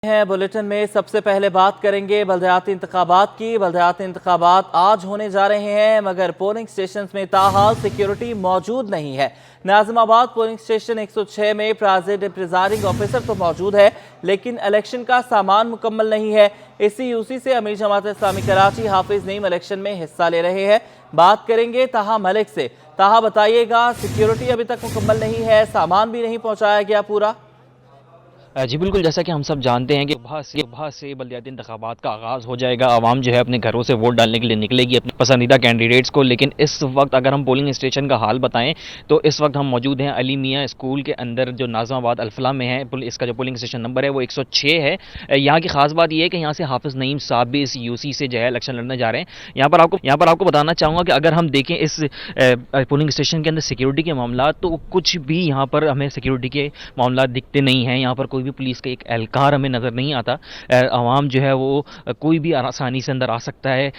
हैं बुलेटिन में सबसे पहले बात करेंगे बल्दियाती इंतखाबात की। बल्दियाती इंतखाबात आज होने जा रहे हैं मगर पोलिंग स्टेशन में ताहाल सिक्योरिटी मौजूद नहीं है। नाजिमाबाद पोलिंग स्टेशन 106 में प्रिजाइडिंग ऑफिसर तो मौजूद है लेकिन इलेक्शन का सामान मुकम्मल नहीं है। इसी यूसी से अमीर जमात इस्लामी कराची हाफिज नईम इलेक्शन में हिस्सा ले रहे हैं। बात करेंगे ताहा मलिक से। ताहा बताइएगा, सिक्योरिटी अभी तक मुकम्मल नहीं है, सामान भी नहीं पहुंचाया गया पूरा। जी बिल्कुल, जैसा कि हम सब जानते हैं कि सुबह से बल्दियाती इंतखाबात का आगाज़ हो जाएगा। आवाम जो है अपने घरों से वोट डालने के लिए निकलेगी अपने पसंदीदा कैंडिडेट्स को। लेकिन इस वक्त अगर हम पोलिंग स्टेशन का हाल बताएं तो इस वक्त हम मौजूद हैं अली मियाँ स्कूल के अंदर जो नाज़िमाबाद अल्फला में है। इसका जो पोलिंग स्टेशन नंबर है वो 106 है। यहाँ की खास बात यह है कि यहाँ से हाफिज़ नईम साहब भी इस यूसी से जो है इलेक्शन लड़ने जा रहे हैं। यहाँ पर आपको बताना चाहूँगा कि अगर हम देखें इस पोलिंग स्टेशन के अंदर सिक्योरिटी के मामला, तो कुछ भी यहाँ पर हमें सिक्योरिटी के मामला दिखते नहीं हैं। यहाँ पर कोई भी पुलिस का एक एहलकार हमें नज़र नहीं आता। आवाम जो है वो कोई भी आसानी से अंदर आ सकता है।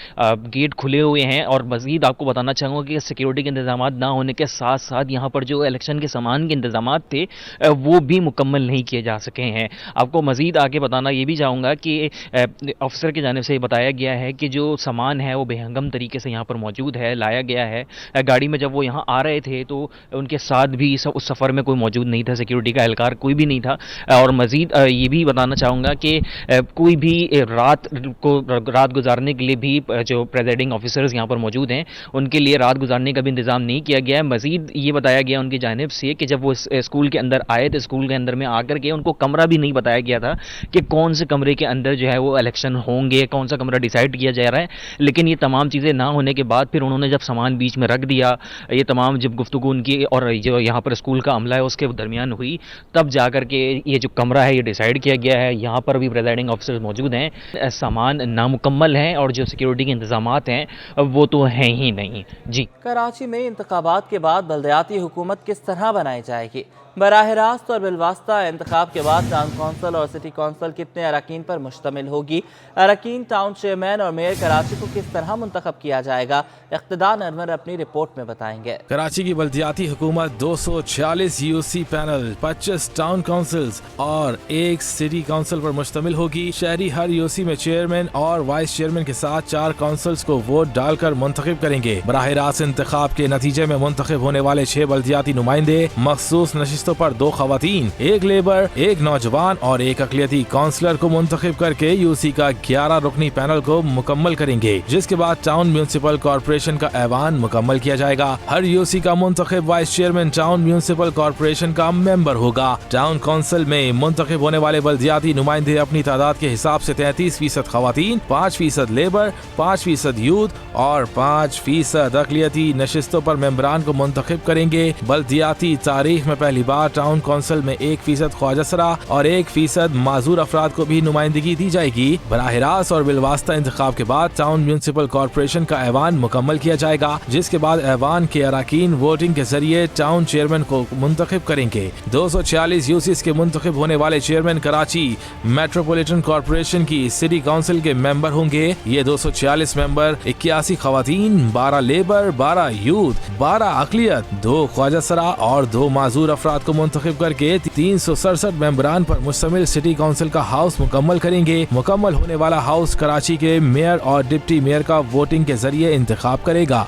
गेट खुले हुए हैं। और मज़ीद आपको बताना चाहूँगा कि सिक्योरिटी के इंतजाम ना होने के साथ साथ यहाँ पर जो इलेक्शन के सामान के इंतजाम थे वो भी मुकम्मल नहीं किए जा सके हैं। आपको मज़ीद आगे बताना ये भी चाहूँगा कि अफसर की जानिब से बताया गया है कि जो सामान है वो बेहंगम तरीके से यहाँ पर मौजूद है, लाया गया है। गाड़ी में जब वो यहाँ आ रहे थे तो उनके साथ भी उस सफ़र में कोई मौजूद नहीं था, सिक्योरिटी का एहलकार कोई भी नहीं था। और मज़ीद ये भी बताना चाहूँगा कि कोई भी रात गुजारने के लिए भी जो प्रेजाइडिंग ऑफिसर्स यहाँ पर मौजूद हैं उनके लिए रात गुजारने का भी इंतज़ाम नहीं किया गया है। मज़ीद ये बताया गया उनकी जानिब से कि जब वो स्कूल के अंदर आए तो स्कूल के अंदर में आकर के उनको कमरा भी नहीं बताया गया था कि कौन से कमरे के अंदर जो है वो इलेक्शन होंगे, कौन सा कमरा डिसाइड किया जा रहा है। लेकिन ये तमाम चीज़ें ना होने के बाद फिर उन्होंने जब सामान बीच में रख दिया, ये तमाम जब गुफ्तगू उनकी और जो यहाँ पर स्कूल का अमला है उसके दरमियान हुई, तब जाकर के ये जो कमरा है ये डिसाइड किया गया है। यहाँ पर भी प्रेजाइडिंग ऑफिसर्स मौजूद हैं। सामान नामुकम्मल हैं और जो सिक्योरिटी के इंतजामात हैं वो तो हैं ही नहीं। जी, कराची में इंतखाबात के बाद बल्दियाती हुकूमत किस तरह बनाई जाएगी? बराह रास्त और बिलवास्ता इंतखाब के बाद टाउन कौंसल और सिटी कौंसल कितने अरकान पर मुश्तमिल होगी? अरकान टाउन चेयरमैन और मेयर कराची को किस तरह मुंतखब किया जाएगा? इख्तिदार अनवर अपनी रिपोर्ट में बताएंगे। कराची की बल्दियाती हुकूमत 246 यूसी पैनल, 25 टाउन काउंसिल्स और 1 सिटी काउंसिल पर मुश्तमिल होगी। शहरी हर यूसी में चेयरमैन और वाइस चेयरमैन के साथ 4 काउंसिल्स को वोट डालकर मुंतखब करेंगे। बराह रास्त इंतखाब के नतीजे में मुंतखब होने वाले 6 बल्दियाती नुमाइंदे मखसूस नशिस्तों पर 2 खवातीन, 1 लेबर, 1 नौजवान और 1 अक़लियती काउंसलर को मुंतखब करके यूसी का 11 रुकनी पैनल को मुकम्मल करेंगे, जिसके बाद टाउन म्यूनिसिपल कॉर्पोरेशन का ऐवान मुकम्मल किया जाएगा। हर यूसी का मुंतखब vice chairman town municipal corporation का मेंबर होगा। टाउन काउंसिल में मुंतखब होने वाले बल्दियाती नुमाइंदे अपनी तादाद के हिसाब से 33% खवातीन, 5% लेबर, 5% यूथ और 5% अक़लियती नशिस्तों पर मेंबरान को मुंतखब करेंगे। बल्दियाती तारीख में पहली बार टाउन काउंसिल में 1% ख्वाजासरा और 1% माजूर अफराद को भी नुमाइंदगी दी जाएगी। बराह रास्त और बिलवास्ता इंतखाब के बाद टाउन म्यूनिसिपल कॉर्पोरेशन का ऐवान मुकम्मल किया जाएगा, जिसके बाद ऐवान के अरकान वोटिंग के जरिए टाउन चेयरमैन को मुंतखब करेंगे। 246 यूसीस के मुंतखब होने वाले चेयरमैन कराची मेट्रोपॉलिटन कॉर्पोरेशन की सिटी काउंसिल के मेंबर होंगे। ये 246 मेंबर 81 खवातीन, 12 लेबर, 12 यूथ, 12 अक़लियत, 2 ख्वाजासरा और 2 माजूर अफराद को मुंतखब करके 367 मेंबरान पर मुश्तमिल सिटी काउंसिल का हाउस मुकम्मल करेंगे। मुकम्मल होने वाला हाउस कराची के मेयर और डिप्टी मेयर का वोटिंग के जरिए इंतखाब करेगा।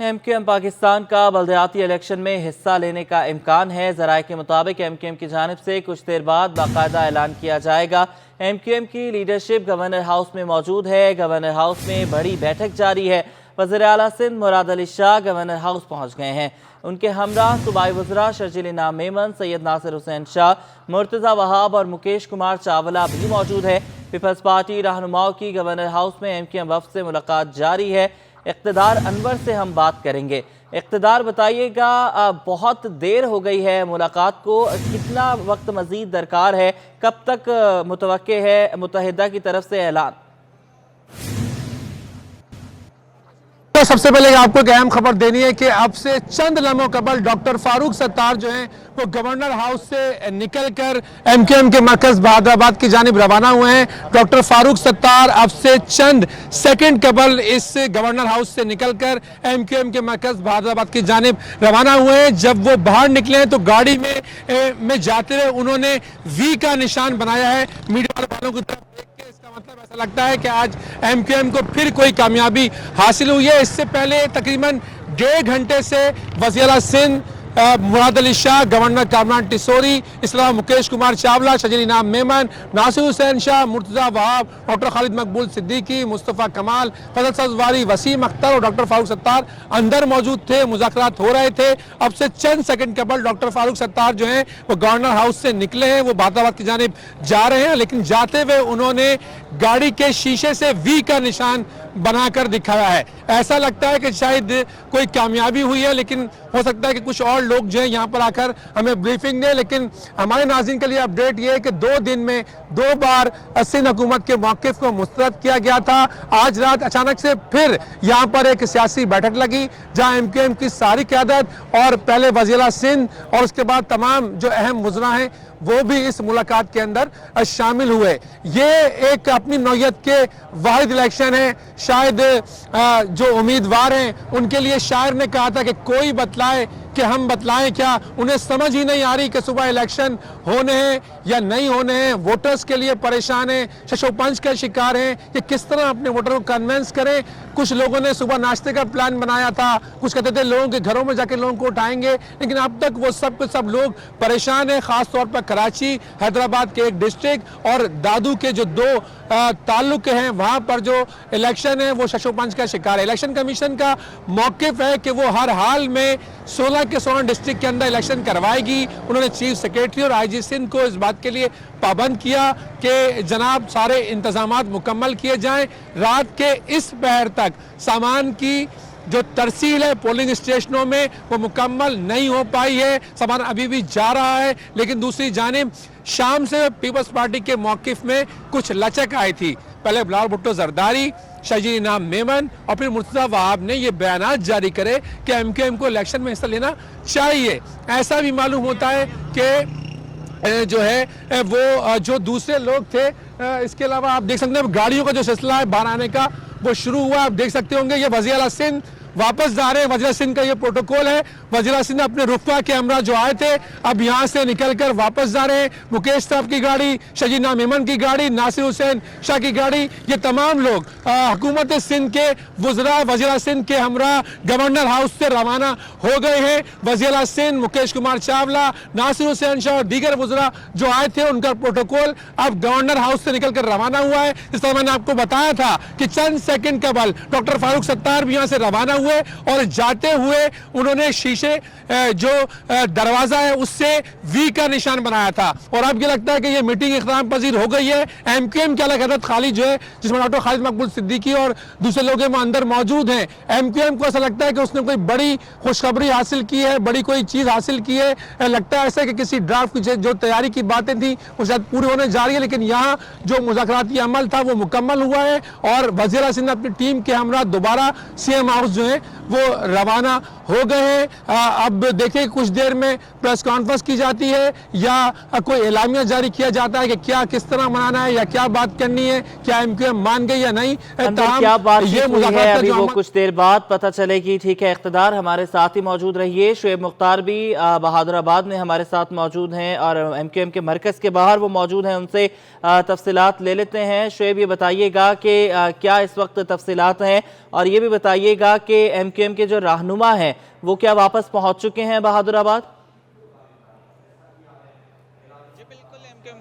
एमक्यूएम पाकिस्तान का बल्दियाती इलेक्शन में हिस्सा लेने का इम्कान है। ज़राए के मुताबिक एमक्यूएम की जानिब से कुछ देर बाद बाकायदा ऐलान किया जाएगा। एमक्यूएम की लीडरशिप गवर्नर हाउस में मौजूद है। गवर्नर हाउस में बड़ी बैठक जारी है। वज़ीर आला सिंध मुराद अली शाह गवर्नर हाउस पहुँच गए हैं। उनके हमरा सूबाई वज़रा शर्जील इनाम मेमन, सैयद नासिर हुसैन शाह, मुर्तज़ा वहाब और मुकेश कुमार चावला भी मौजूद है। पीपल्स पार्टी रहनुमाओं की गवर्नर हाउस में एमक्यूएम वफ़द से मुलाकात जारी है। इख्तिदार अनवर से हम बात करेंगे। इख्तिदार बताइएगा, बहुत देर हो गई है मुलाकात को, कितना वक्त मज़ीद दरकार है? कब तक मुतवक्के है मुत्तहिदा की तरफ से ऐलान? दोस्तों, सबसे पहले आपको एक अहम खबर देनी है कि अब से चंद लम्हों कबल डॉक्टर फारूक सत्तार जो हैं वो गवर्नर हाउस से निकलकर एमक्यूएम के मरकज बहादुराबाद की जानिब रवाना हुए हैं। डॉक्टर फारूक सत्तार अब से चंद सेकंड कबल इस गवर्नर हाउस से निकलकर एमक्यूएम के मरकज बहादुराबाद की जानिब रवाना हुए हैं। जब वो बाहर निकले हैं तो गाड़ी में जाते हुए उन्होंने वी का निशान बनाया है। मीडिया वालों की तरफ देख के इसका मतलब ऐसा लगता है कि आज एमक्यूएम को फिर कोई कामयाबी हासिल हुई है। इससे पहले तकरीबन 1.5 घंटे से वज़ीर आला सिंध मुराद अली शाह, गवर्नर कामरान टिसोरी, इसके अलावा मुकेश कुमार चावला, शजील इनाम मेमन, नासिर हुसैन शाह, मुर्तजा वहाब, डॉक्टर खालिद मकबूल सिद्दीकी, मुस्तफ़ा कमाल, फजल सजवारी, वसीम अख्तर और डॉक्टर फारूक सत्तार अंदर मौजूद थे। मुज़ाकरात हो रहे थे। अब से चंद सेकंड कबल डॉक्टर फारूक सत्तार जो हैं वो गवर्नर हाउस से निकले हैं, वो बहादुराबाद की जानिब जा रहे हैं, लेकिन जाते हुए उन्होंने गाड़ी के शीशे से वी का निशान बनाकर दिखाया है। ऐसा लगता है कि शायद कोई कामयाबी हुई है, लेकिन हो सकता है कि कुछ और लोग जो हैं यहाँ पर आकर हमें ब्रीफिंग दें। लेकिन हमारे नाज़रीन के लिए अपडेट ये है कि 2 दिन में 2 बार सिंध हुकूमत के मौक़िफ़ को मुस्तरद किया गया था। आज रात अचानक से फिर यहाँ पर एक सियासी बैठक लगी जहाँ एमक्यूएम की सारी क़यादत और पहले वज़ीर सिंध और उसके बाद तमाम जो अहम मुज़रा हैं वो भी इस मुलाकात के अंदर शामिल हुए। ये एक अपनी नौयत के वाहिद इलेक्शन है। शायद जो उम्मीदवार हैं उनके लिए शायर ने कहा था कि कोई बतलाए कि हम बतलाएं क्या। उन्हें समझ ही नहीं आ रही कि सुबह इलेक्शन होने हैं या नहीं होने हैं। वोटर्स के लिए परेशान हैं, शशोपंच का शिकार हैं कि किस तरह अपने वोटर को कन्विंस करें। कुछ लोगों ने सुबह नाश्ते का प्लान बनाया था, कुछ कहते थे लोगों के घरों में जाके लोगों को उठाएंगे, लेकिन अब तक वो सब लोग परेशान हैं। खास तौर पर कराची, हैदराबाद के एक डिस्ट्रिक्ट और दादू के जो 2 ताल्लुक हैं वहाँ पर जो इलेक्शन है वो शशोपंच का शिकार है। इलेक्शन कमीशन का मौक़िफ़ है कि वो हर हाल में 16 के 16 डिस्ट्रिक्ट के अंदर इलेक्शन करवाएगी। उन्होंने चीफ सेक्रेटरी और आईजी सिंध को इस बात के लिए पाबंद किया कि जनाब सारे इंतजामात मुकम्मल किए जाएं। रात के इस पहर तक सामान की जो तरसील है पोलिंग स्टेशनों में वो मुकम्मल नहीं हो पाई है। सामान अभी भी जा रहा है, लेकिन दूसरी जानिब शाम से पीपल्स पार्टी के मौक़िफ़ में कुछ लचक आई थी। पहले बिलावल भुट्टो जरदारी, शजील इनाम मेमन और फिर मुर्तज़ा वहाब ने ये बयानात जारी करे कि एमक्यूएम को इलेक्शन में हिस्सा लेना चाहिए। ऐसा भी मालूम होता है कि जो है वो जो दूसरे लोग थे, इसके अलावा आप देख सकते हैं गाड़ियों का जो सिलसिला है बाहर आने का वो शुरू हुआ। आप देख सकते होंगे ये वज़ीर आला सिंध वापस जा रहे हैं। वज़ीर सिंध का ये प्रोटोकॉल है। वज़ीर सिंध अपने रुफ़ा के हमरा जो आए थे अब यहाँ से निकलकर वापस जा रहे हैं। मुकेश साहब की गाड़ी, शजील इनाम मेमन की गाड़ी, नासिर हुसैन शाह की गाड़ी, ये तमाम लोग हुकूमत सिंध के वज़रा वज़ीर सिंध के हमरा गवर्नर हाउस से रवाना हो गए हैं। वज़ीर सिंध मुकेश कुमार चावला, नासिर हुसैन शाह और दीगर वज़रा जो आए थे उनका प्रोटोकॉल अब गवर्नर हाउस से निकलकर रवाना हुआ है। इस तरह मैंने आपको बताया था कि चंद सेकंड कबल डॉक्टर फारूक सत्तार भी यहाँ से रवाना हुए और जाते हुए उन्होंने शीशे जो दरवाजा है उससे वी का निशान बनाया था। और अब ये लगता है कि ये मीटिंग इख्तिताम पजीर हो गई है। एमक्यूएम की अलग हदत खाली जो है जिसमें डॉक्टर खालिद मकबूल सिद्दीकी और दूसरे लोग वो अंदर मौजूद हैं। एमक्यूएम को ऐसा लगता है कि उसने कोई बड़ी खुशखबरी हासिल की है, बड़ी कोई चीज़ हासिल की है। लगता है ऐसा कि किसी ड्राफ्ट की जो तैयारी की बातें थी वो शायद पूरी होने जा रही है, लेकिन यहाँ जो मुज़ाकराती अमल था वो मुकम्मल हुआ है और वज़ीर सिंध अपनी टीम के हमरा दोबारा सीएम हाउस जो है वो रवाना हो गए हैं। अब देखिए कुछ देर में प्रेस कॉन्फ्रेंस की जाती है या कोई एलामिया जारी किया जाता है कि क्या किस तरह मनाना है या क्या बात करनी है, क्या एमक्यूएम मान गई या नहीं। क्या बात ये है अभी वो कुछ देर बाद पता चलेगी। ठीक है, इख्तिदार हमारे साथ ही मौजूद रहिए। शुएब मुख्तार भी बहादुराबाद में हमारे साथ मौजूद हैं और एमक्यूएम के मरकज़ के बाहर वो मौजूद हैं, उनसे तफसीलात ले लेते हैं। शुएब ये बताइएगा कि क्या इस वक्त तफसीलात हैं और ये भी बताइएगा कि एमक्यूएम के जो रहनुमा हैं वो क्या वापस पहुंच चुके हैं बहादुराबाद?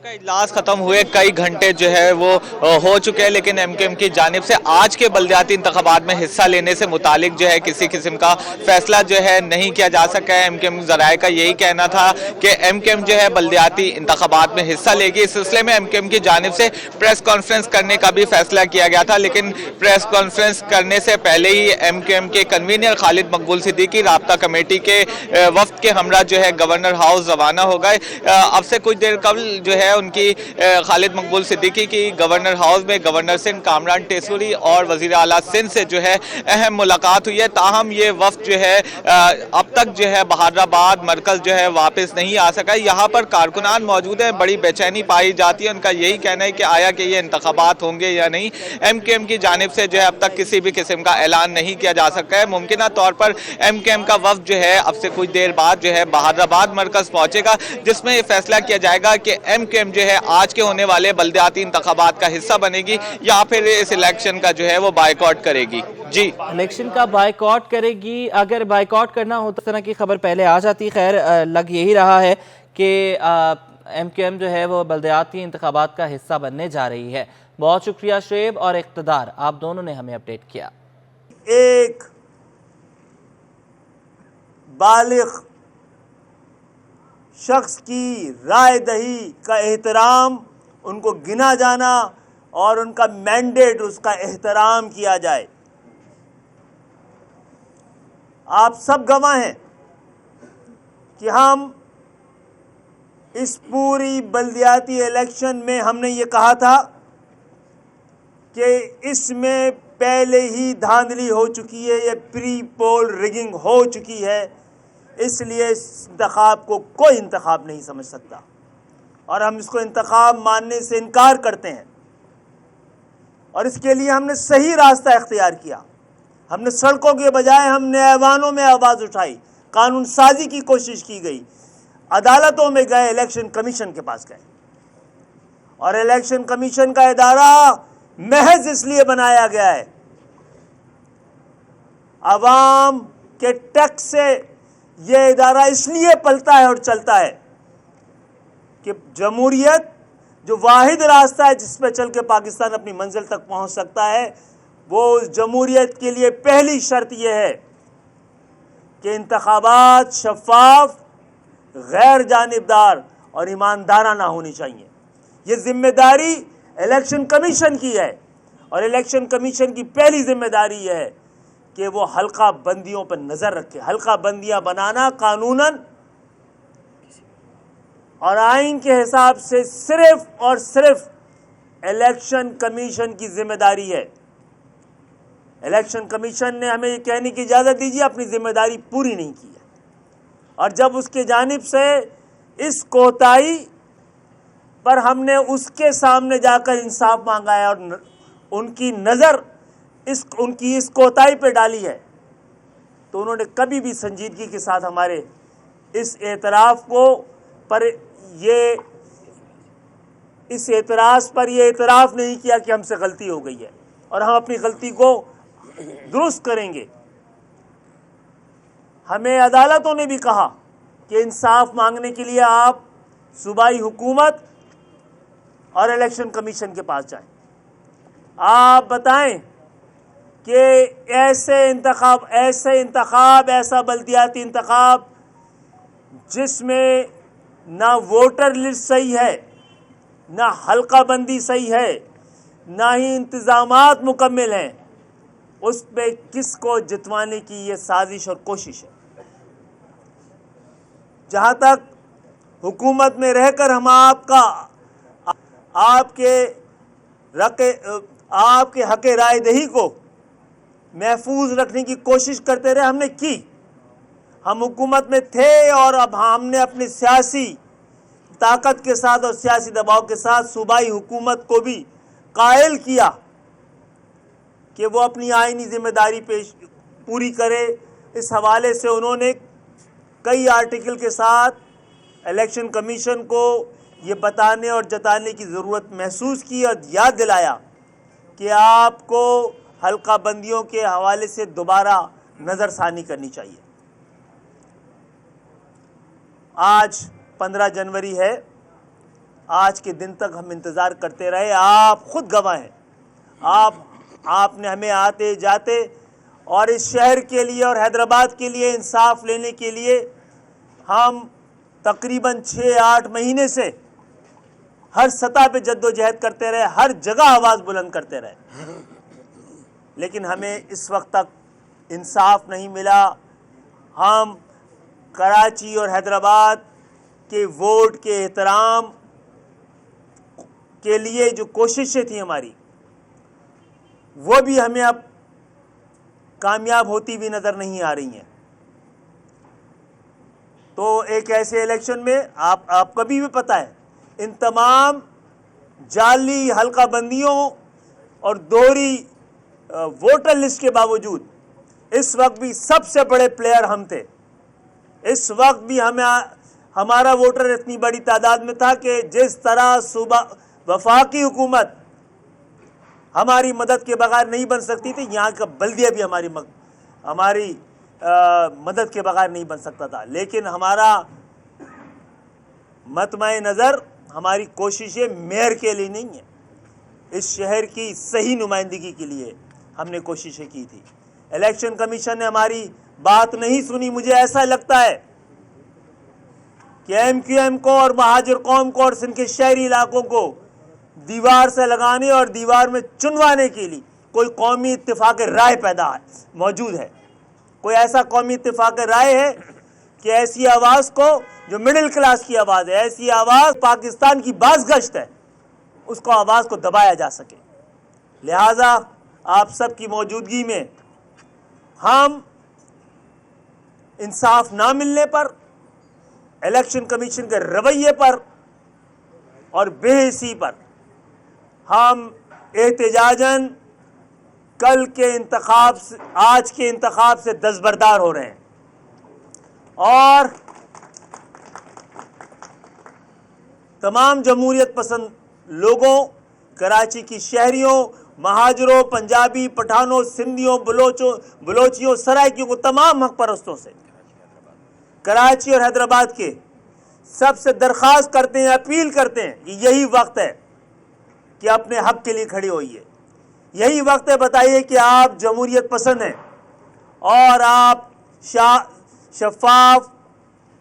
का इजलास खत्म हुए कई घंटे जो है वो हो चुके हैं, लेकिन एमक्यूएम की जानिब से आज के बल्दियाती इंतखाबात में हिस्सा लेने से मुतालिक जो है किसी किस्म का फैसला जो है नहीं किया जा सका है। एमक्यूएम ज़राए का यही कहना था कि एमक्यूएम जो है बल्दियाती इंतखाबात में हिस्सा लेगी। इस सिलसिले में एमक्यूएम की जानिब से प्रेस कॉन्फ्रेंस करने का भी फैसला किया गया था, लेकिन प्रेस कॉन्फ्रेंस करने से पहले ही एमक्यूएम के कन्वीनर खालिद मकबूल सिद्दीकी राब्ता कमेटी के वफ्द के हमरा जो है गवर्नर हाउस रवाना हो गए। अब से कुछ देर कबल जो है है उनकी खालिद मकबूल सिद्दीकी की गवर्नर हाउस में गवर्नर सिंध कामरान टेसूरी और वजीर आला सिंध से जो है अहम मुलाकात हुई है। ताहम ये वफ्द जो है अब तक जो है बहादराबाद मरकज जो है वापस नहीं आ सका। यहाँ पर कारकुनान मौजूद हैं, बड़ी बेचैनी पाई जाती है। उनका यही कहना है कि आया कि ये इंतखाबात होंगे या नहीं। MKM की जानिब से जो है अब तक किसी भी किस्म का ऐलान नहीं किया जा सका है। मुमकिन तौर पर MKM का वफ्द जो है अब से कुछ देर बाद जो है बहादराबाद मरकज पहुंचेगा, जिसमें ये फैसला किया जाएगा कि MKM जो है आज के होने वाले बल्दियाती इंतखाबात का हिस्सा बनेगी या फिर इस इलेक्शन का जो है वो बायकॉट करेगी। जी, इलेक्शन का बायकॉट करेगी। अगर बायकॉट करना हो तो इस तरह की खबर पहले आ जाती। खैर लग यही रहा है कि MKM जो है वो बल्दियाती इंतखाबात का हिस्सा बनने जा रही है। बहुत शुक्रिया शुएब और इक़्तिदार, आप दोनों ने हमें अपडेट किया। एक बालिग शख्स की राय दही का एहतराम, उनको गिना जाना और उनका मैंडेट, उसका एहतराम किया जाए। आप सब गवाह हैं कि हम इस पूरी बल्दियाती इलेक्शन में हमने ये कहा था कि इसमें पहले ही धांधली हो चुकी है, ये प्री पोल रिगिंग हो चुकी है, इसलिए इस इंतखाब को कोई इंतखाब नहीं समझ सकता और हम इसको इंतखाब मानने से इनकार करते हैं। और इसके लिए हमने सही रास्ता इख्तियार किया। हमने सड़कों के बजाय हमने ऐवानों में आवाज़ उठाई, कानून साजी की कोशिश की गई, अदालतों में गए, इलेक्शन कमीशन के पास गए। और इलेक्शन कमीशन का इदारा महज इसलिए बनाया गया है, अवाम के टैक्स से यह इदारा इसलिए पलता है और चलता है कि जमहूरियत जो वाहिद रास्ता है जिस पर चल के पाकिस्तान अपनी मंजिल तक पहुंच सकता है, वो उस जमहूरियत के लिए पहली शर्त यह है कि इंतखाबात शफाफ, गैर जानिबदार और ईमानदाराना होनी चाहिए। ये जिम्मेदारी इलेक्शन कमीशन की है और इलेक्शन कमीशन की पहली जिम्मेदारी यह है कि वो हल्का बंदियों पर नज़र रखे। हल्का बंदियां बनाना कानूनन और आइन के हिसाब से सिर्फ और सिर्फ इलेक्शन कमीशन की जिम्मेदारी है। इलेक्शन कमीशन ने हमें ये कहने की इजाज़त दीजिए अपनी जिम्मेदारी पूरी नहीं की है, और जब उसके जानिब से इस कोताही पर हमने उसके सामने जाकर इंसाफ मांगा है और उनकी नज़र उनकी इस कोताही पे डाली है, तो उन्होंने कभी भी संजीदगी के साथ हमारे इस एतराफ़ को पर इस एतराज़ पर ये एतराफ़ नहीं किया कि हमसे गलती हो गई है और हम अपनी गलती को दुरुस्त करेंगे। हमें अदालतों ने भी कहा कि इंसाफ मांगने के लिए आप सूबाई हुकूमत और इलेक्शन कमीशन के पास जाएं। आप बताएं कि ऐसा बल्दियाती इंतखाब जिसमें ना वोटर लिस्ट सही है, ना हल्का बंदी सही है, ना ही इंतजामात मुकम्मल हैं, उस पे किसको जितवाने की ये साजिश और कोशिश है। जहाँ तक हुकूमत में रहकर हम आपके हक़ राय दही को महफूज रखने की कोशिश करते रहे, हमने की। हम हुकूमत में थे और अब हमने अपनी सियासी ताकत के साथ और सियासी दबाव के साथ सूबाई हुकूमत को भी कायल किया कि वो अपनी आईनी जिम्मेदारी पूरी करे। इस हवाले से उन्होंने कई आर्टिकल के साथ इलेक्शन कमीशन को ये बताने और जताने की ज़रूरत महसूस की और याद दिलाया कि आपको हल्का बंदियों के हवाले से दोबारा नज़रसानी करनी चाहिए। आज 15 जनवरी है, आज के दिन तक हम इंतज़ार करते रहे। आप खुद गवाह हैं, आपने हमें आते जाते और इस शहर के लिए और हैदराबाद के लिए इंसाफ लेने के लिए हम तकरीबन 6-8 महीने से हर सतह पे जद्दोजहद करते रहे, हर जगह आवाज़ बुलंद करते रहे, लेकिन हमें इस वक्त तक इंसाफ नहीं मिला। हम कराची और हैदराबाद के वोट के एहतराम के लिए जो कोशिशें थी हमारी, वो भी हमें अब कामयाब होती भी नज़र नहीं आ रही हैं। तो एक ऐसे इलेक्शन में आपको भी पता है, इन तमाम जाली हल्का बंदियों और दोहरी वोटर लिस्ट के बावजूद इस वक्त भी सबसे बड़े प्लेयर हम थे। इस वक्त भी हमारा वोटर इतनी बड़ी तादाद में था कि जिस तरह सूबा वफाकी हुकूमत हमारी मदद के बगैर नहीं बन सकती थी, यहाँ का बल्दिया भी हमारी मदद के बगैर नहीं बन सकता था। लेकिन हमारा मतमाए नज़र, हमारी कोशिशें मेयर के लिए नहीं है, इस शहर की सही नुमाइंदगी के लिए हमने कोशिशें की थी। इलेक्शन कमीशन ने हमारी बात नहीं सुनी। मुझे ऐसा लगता है कि MQM को और महाजर कौम को और सिंध के शहरी इलाकों को दीवार से लगाने और दीवार में चुनवाने के लिए कोई कौमी इत्तेफाक राय मौजूद है। कोई ऐसा कौमी इत्तेफाक राय है कि ऐसी आवाज़ को, जो मिडिल क्लास की आवाज़ है, ऐसी आवाज़ पाकिस्तान की बाज़गश्त है, उसको आवाज़ को दबाया जा सके। लिहाजा आप सब की मौजूदगी में हम इंसाफ ना मिलने पर, इलेक्शन कमीशन के रवैये पर और बेहिसी पर हम एहतिजाजन कल के इंतखाब से, आज के इंतखाब से दस्तबरदार हो रहे हैं। और तमाम जमहूरियत पसंद लोगों, कराची की शहरियों, महाजरों, पंजाबी, पठानों, सिंधियों, बलोचियों, सराइकियों को, तमाम हक परस्तों से कराची और हैदराबाद के सबसे दरख्वास्त करते हैं, अपील करते हैं कि यही वक्त है कि अपने हक के लिए खड़े होइए। यही वक्त है, बताइए कि आप जमहूरियत पसंद हैं और आप शफाफ,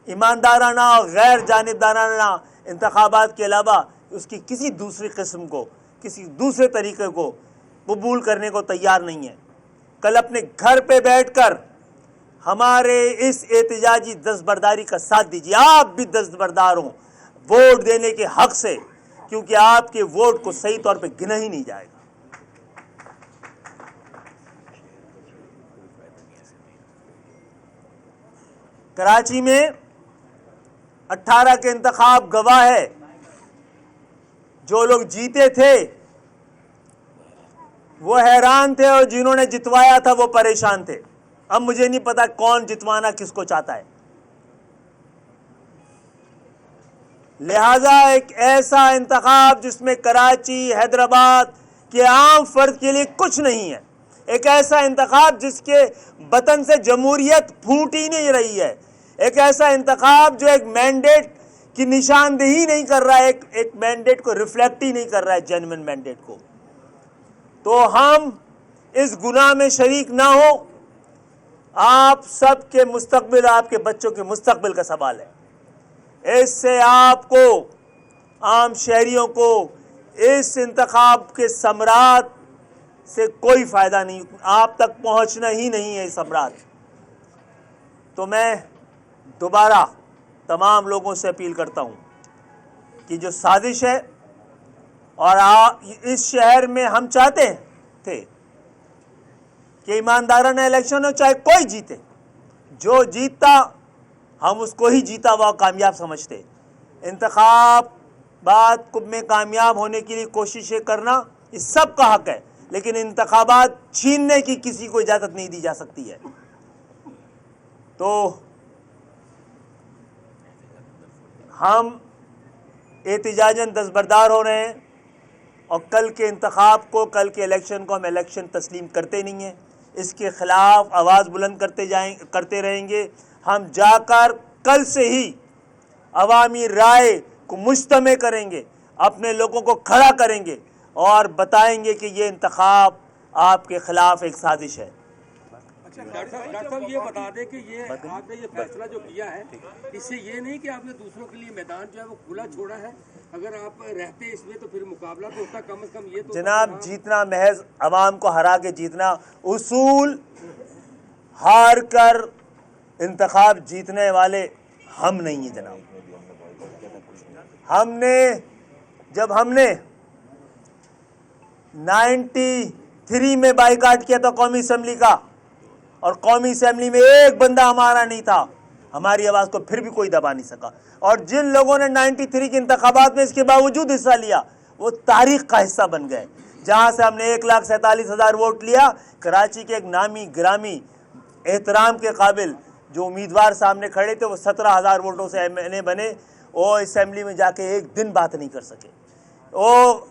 ईमानदाराना और गैर जानिबदाराना इंतखाबात के अलावा उसकी किसी दूसरी किस्म को, किसी दूसरे तरीके को कबूल करने को तैयार नहीं है। कल अपने घर पे बैठकर हमारे इस एहतिजाजी दस्तबरदारी का साथ दीजिए। आप भी दस्तबरदार हों वोट देने के हक से, क्योंकि आपके वोट को सही तौर पे गिना ही नहीं जाएगा। कराची में 18 के इंतखाब गवाह है, जो लोग जीते थे वो हैरान थे और जिन्होंने जितवाया था वो परेशान थे। अब मुझे नहीं पता कौन जितवाना किसको चाहता है। लिहाजा एक ऐसा इंतखाब जिसमें कराची, हैदराबाद के आम फर्द के लिए कुछ नहीं है, एक ऐसा इंतखाब जिसके बतन से जमहूरियत फूट ही नहीं रही है, एक ऐसा इंतखाब जो एक मैंडेट की निशानदेही नहीं कर रहा है, एक मैंडेट को रिफ्लेक्ट ही नहीं कर रहा है, जेन्युइन मैंडेट को। तो हम इस गुनाह में शरीक ना हो। आप सबके मुस्तकबिल, आपके बच्चों के मुस्तकबिल का सवाल है। इससे आपको, आम शहरियों को, इस इंतखाब के समरात से कोई फ़ायदा नहीं, आप तक पहुंचना ही नहीं है समरात। तो मैं दोबारा तमाम लोगों से अपील करता हूं कि जो साजिश है, और इस शहर में हम चाहते थे कि ईमानदाराना इलेक्शन हो, चाहे कोई जीते, जो जीतता हम उसको ही जीता हुआ कामयाब समझते। इंतखाबात में कामयाब होने के लिए कोशिशें करना इस सब का हक है, लेकिन इंतखाबात छीनने की किसी को इजाज़त नहीं दी जा सकती है। तो हम एहतिजाजन दस्तबरदार हो रहे हैं और कल के इंतखाब को, कल के इलेक्शन को हम इलेक्शन तस्लीम करते नहीं हैं। इसके ख़िलाफ़ आवाज़ बुलंद करते रहेंगे। हम जाकर कल से ही अवामी राय को मुज्तमे करेंगे, अपने लोगों को खड़ा करेंगे और बताएंगे कि ये इंतखाब आपके ख़िलाफ़ एक साजिश है। अच्छा डॉक्टर साहब ये बता दें कि ये आपने ये फैसला जो किया है, इससे ये नहीं कि आपने दूसरों के लिए मैदान जो है वो खुला छोड़ा है। अगर आप रहते इसमें तो फिर मुकाबला तो होता, कम से कम ये तो जनाब, जीतना महज अवाम को हरा के जीतना, उसूल हार कर इंतखाब जीतने वाले हम नहीं हैं जनाब। हमने 93 में बाइकाट किया था कौमी असम्बली का, और कौमी असम्बली में एक बंदा हमारा नहीं था, हमारी आवाज़ को फिर भी कोई दबा नहीं सका। और जिन लोगों ने 93 के इंतखाबात में इसके बावजूद हिस्सा लिया वो तारीख का हिस्सा बन गए। जहां से हमने 1,47,000 वोट लिया, कराची के एक नामी ग्रामी एहतराम के काबिल जो उम्मीदवार सामने खड़े थे वो 17,000 वोटों से एमएनए बने। वो असम्बली में जाके एक दिन बात नहीं कर सके। वो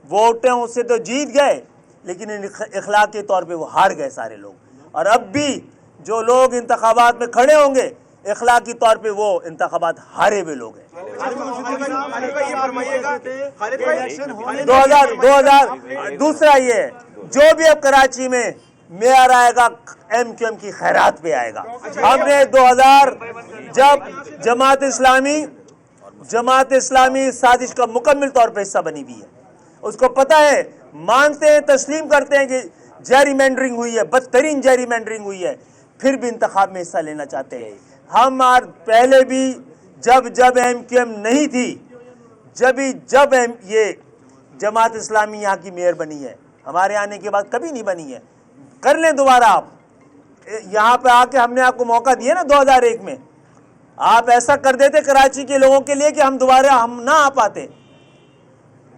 वोटों से तो जीत गए लेकिन इखलाकी तौर पे वो हार गए सारे लोग। और अब भी जो लोग इंतखाबात में खड़े होंगे इखलाकी तौर पे वो इंतखाबात हारे हुए लोग हैं। 2000 दूसरा ये है, जो भी अब कराची में मेयर आएगा एमक्यूएम की खैरात पे आएगा। हमने 2000 जब जमात इस्लामी साजिश का मुकम्मल तौर पे हिस्सा बनी हुई है, उसको पता है, मानते हैं, तस्लीम करते हैं कि जैरीमेंडरिंग हुई है, बदतरीन जैरीमेंडरिंग हुई है, फिर भी इंतखाब में हिस्सा लेना चाहते हैं। हम पहले भी जब एमक्यूएम नहीं थी, जब ये जमात इस्लामी यहाँ की मेयर बनी है, हमारे आने के बाद कभी नहीं बनी है। कर लें दोबारा, आप यहाँ पे आके हमने आपको मौका दिया ना 2001 में, आप ऐसा कर देते कराची के लोगों के लिए कि हम दोबारा हम ना आ पाते।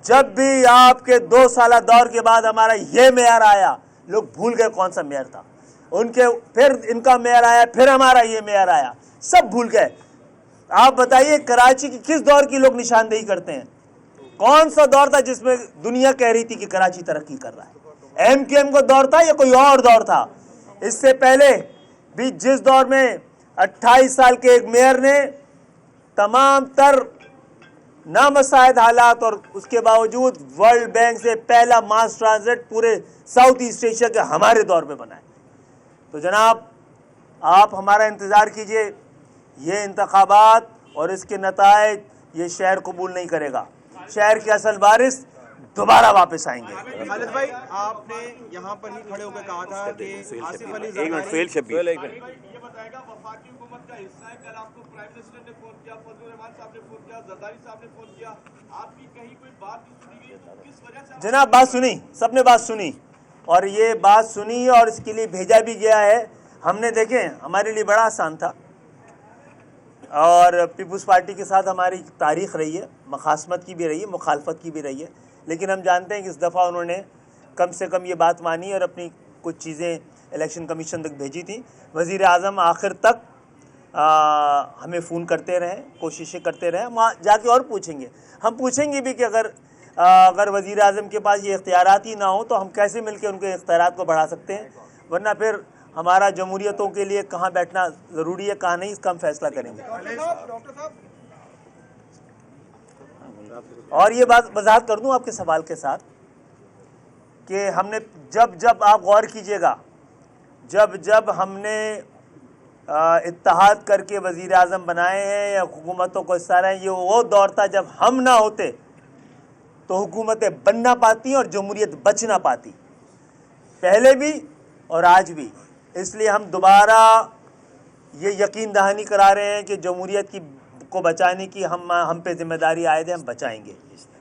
जब भी आपके 2 साल दौर के बाद हमारा ये मेयर आया, लोग भूल गए कौन सा मेयर था, उनके फिर इनका मेयर आया, फिर हमारा ये मेयर आया, सब भूल गए। आप बताइए कराची की किस दौर की लोग निशानदेही करते हैं? कौन सा दौर था जिसमें दुनिया कह रही थी कि कराची तरक्की कर रहा है? एमक्यूएम का दौर था या कोई और दौर था? इससे पहले भी जिस दौर में 28 साल के एक मेयर ने तमाम तर नामसायद हालात और उसके बावजूद वर्ल्ड बैंक से पहला मास ट्रांजिट पूरे साउथ ईस्ट एशिया के हमारे दौर पे बना है। तो जनाब, आप हमारा इंतज़ार कीजिए, ये इंतखाबात और इसके नताइज ये शहर कबूल नहीं करेगा। शहर के असल वारिस दोबारा वापस आएंगे। खालिद भाई, आपने यहाँ पर ही खड़े होकर कहा था कि आसिफ अली ये बताएगा वफाकी हुकूमत का हिस्सा है। कल आपको प्राइम मिनिस्टर ने फोन किया, फजलुर रहमान साहब ने फोन किया, जरदारी साहब ने फोन किया, आपकी कहीं कोई बात नहीं सुनी गई, किस वजह से? जनाब, बात सुनी, सबने बात सुनी और ये बात सुनी और इसके लिए भेजा भी गया है। हमने देखें, हमारे लिए बड़ा आसान था और पीपल्स पार्टी के साथ हमारी तारीख़ रही है, मखासमत की भी रही है, मुखालफत की भी रही है, लेकिन हम जानते हैं कि इस दफ़ा उन्होंने कम से कम ये बात मानी और अपनी कुछ चीज़ें इलेक्शन कमीशन तक भेजी थी। वज़ीर आज़म आखिर तक हमें फ़ोन करते रहे, कोशिशें करते रहे। हम जाके और पूछेंगे, हम पूछेंगे भी कि अगर वज़ीर आज़म के पास ये इख्तियारात ही ना हो तो हम कैसे मिलकर उनके इख्तियारात को बढ़ा सकते हैं, वरना फिर हमारा जमहूरियतों के लिए कहाँ बैठना ज़रूरी है कहाँ नहीं, इसका हम फैसला करेंगे। और ये बात वजाहत कर दूं आपके सवाल के साथ कि हमने जब आप गौर कीजिएगा, जब हमने इत्तेहाद करके वज़ीर आज़म बनाए हैं या हुकूमतों को हिस्सा रहे हैं, ये वो दौर था जब हम ना होते तो हुकूमतें बन ना पाती और जमहूरियत बच ना पाती, पहले भी और आज भी। इसलिए हम दोबारा ये यकीन दहानी करा रहे हैं कि जमहूरियत को बचाने की हम पे जिम्मेदारी आयद है, हम बचाएंगे,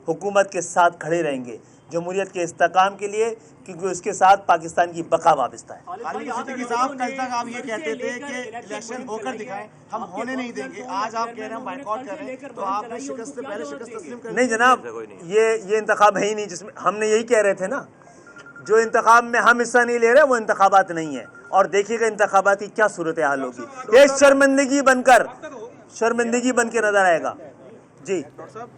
हुकूमत के साथ खड़े रहेंगे जमहूरियत के इस्तेकाम के लिए, क्योंकि उसके साथ पाकिस्तान की बका वाबस्ता है। सिद्दीकी साहब, कल तक आप ये कहते थे कि इलेक्शन होकर दिखाएं, हम होने नहीं देंगे, आज आप कह रहे हैं हम बाइकआउट कर रहे हैं, तो आपने शिकस्त से पहले शिकस्त तस्लीम कर? नहीं जनाब, ये इंतखाब है ही नहीं जिसमें हम यही कह रहे थे ना, जो इंतखाब में हम हिस्सा नहीं ले रहे वो इंतखाबात नहीं है। और देखिएगा इंतखाबात की क्या सूरत हाल होगी, ये शर्मिंदगी बन के नजर आएगा। जी डॉक्टर साहब,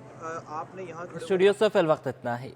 आपने यहाँ स्टूडियो से फिल वक्त इतना ही।